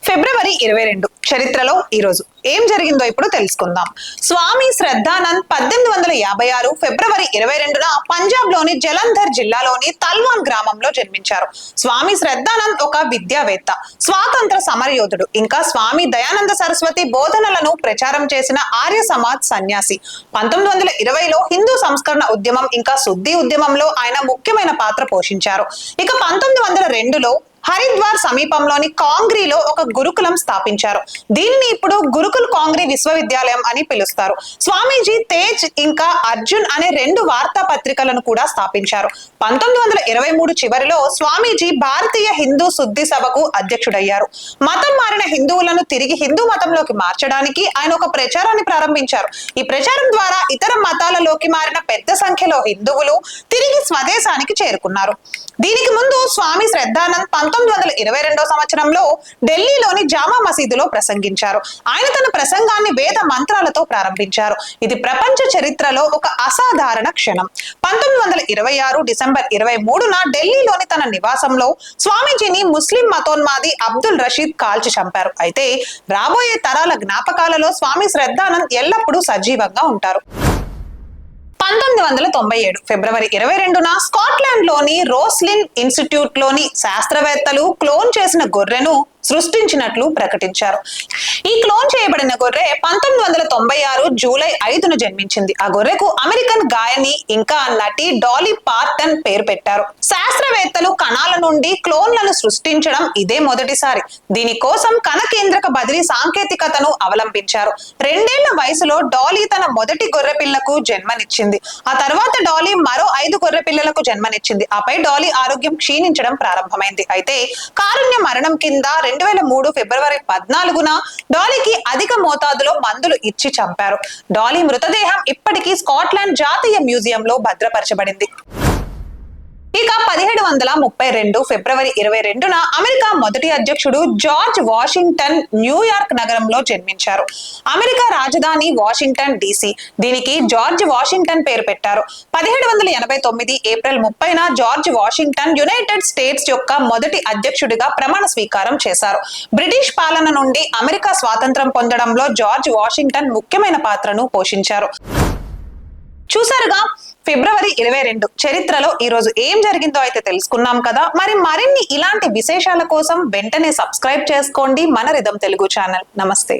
ఫిబ్రవరి 22 చరిత్రలో ఈ రోజు ఏం జరిగిందో ఇప్పుడు తెలుసుకుందాం. స్వామి శ్రద్ధానంద్ 1856 ఫిబ్రవరి 22న పంజాబ్ లోని జలంధర్ జిల్లాలోని తల్వాన్ గ్రామంలో జన్మించారు. స్వామి శ్రద్ధానంద్ ఒక విద్యావేత్త, స్వాతంత్ర సమరయోధుడు, ఇంకా స్వామి దయానంద సరస్వతి బోధనలను ప్రచారం చేసిన ఆర్య సమాజ్ సన్యాసి. 1920లో హిందూ సంస్కరణ ఉద్యమం ఇంకా శుద్ధి ఉద్యమంలో ఆయన ముఖ్యమైన పాత్ర పోషించారు. ఇక 1902లో హరిద్వార్ సమీపంలోని కాంగ్రీలో ఒక గురుకులం స్థాపించారు. దీన్ని ఇప్పుడు గురుకుల్ కాంగ్రీ విశ్వవిద్యాలయం అని పిలుస్తారు. స్వామీజీ తేజ్ ఇంకా అర్జున్ అనే 2 వార్తా పత్రికలను కూడా స్థాపించారు. 1923 చివరిలో స్వామీజీ భారతీయ హిందూ శుద్ధి సభకు అధ్యక్షుడయ్యారు. మతం మారిన హిందువులను తిరిగి హిందూ మతంలోకి మార్చడానికి ఆయన ఒక ప్రచారాన్ని ప్రారంభించారు. ఈ ప్రచారం ద్వారా ఇతర మతాలలోకి మారిన పెద్ద సంఖ్యలో హిందువులు తిరిగి స్వదేశానికి చేరుకున్నారు. దీనికి ముందు స్వామి శ్రద్ధానంద్ 1922 సంవత్సరంలో ఢిల్లీలోని జామా మసీదులో ప్రసంగించారు. ఆయన తన ప్రసంగాన్ని వేద మంత్రాలతో ప్రారంభించారు. ఇది ప్రపంచ చరిత్రలో ఒక అసాధారణ క్షణం. 1926 డిసెంబర్ 23న ఢిల్లీలోని తన నివాసంలో స్వామీజీని ముస్లిం మతోన్మాది అబ్దుల్ రషీద్ కాల్చి చంపారు. అయితే రాబోయే తరాల జ్ఞాపకాలలో స్వామి శ్రద్ధానంద్ ఎల్లప్పుడూ సజీవంగా ఉంటారు. 1997 ఫిబ్రవరి 22న స్కాట్లాండ్ లోని రోస్లిన్ ఇన్స్టిట్యూట్ లోని శాస్త్రవేత్తలు క్లోన్ చేసిన గొర్రెను సృష్టించినట్లు ప్రకటించారు. ఈ క్లోన్ చేయబడిన గొర్రె 1996 జూలై 5న జన్మించింది. ఆ గొర్రెకు అమెరికన్ గాయని ఇంకా నటి డాలీ పార్టన్ పేరు పెట్టారు. శాస్త్రవేత్తలు కణాల నుండి క్లోన్లను సృష్టించడం ఇదే మొదటిసారి. దీనికోసం కణ కేంద్రక బదిలీ సాంకేతికతను అవలంబించారు. 2 ఏళ్ల వయసులో డాలీ తన మొదటి గొర్రె పిల్లకు జన్మనిచ్చింది. ఆ తర్వాత డాలీ మరో 5 గొర్రె పిల్లలకు జన్మనిచ్చింది. ఆపై డాలీ ఆరోగ్యం క్షీణించడం ప్రారంభమైంది. అయితే కారుణ్య మరణం కింద 2003 ఫిబ్రవరి 14న డాలీకి అధిక మోతాదులో మందులు ఇచ్చి చంపారు. డాలీ మృతదేహం ఇప్పటికీ స్కాట్లాండ్ జాతీయ మ్యూజియంలో భద్రపరచబడింది. ఇక 1732 ఫిబ్రవరి 22న అమెరికా మొదటి అధ్యక్షుడు జార్జ్ వాషింగ్టన్ న్యూయార్క్ నగరంలో జన్మించారు. అమెరికా రాజధాని వాషింగ్టన్ DC. దీనికి జార్జ్ వాషింగ్టన్ పేరు పెట్టారు. 1789 ఏప్రిల్ 30న జార్జ్ వాషింగ్టన్ యునైటెడ్ స్టేట్స్ యొక్క మొదటి అధ్యక్షుడిగా ప్రమాణ స్వీకారం చేశారు. బ్రిటిష్ పాలన నుండి అమెరికా స్వాతంత్రం పొందడంలో జార్జ్ వాషింగ్టన్ ముఖ్యమైన పాత్రను పోషించారు. చూసారుగా, ఫిబ్రవరి 22 చరిత్రలో ఈ రోజు ఏం జరిగిందో అయితే తెలుసుకున్నాం కదా. మరిన్ని ఇలాంటి విశేషాల కోసం వెంటనే సబ్స్క్రైబ్ చేసుకోండి మన రిధం తెలుగు ఛానల్. నమస్తే.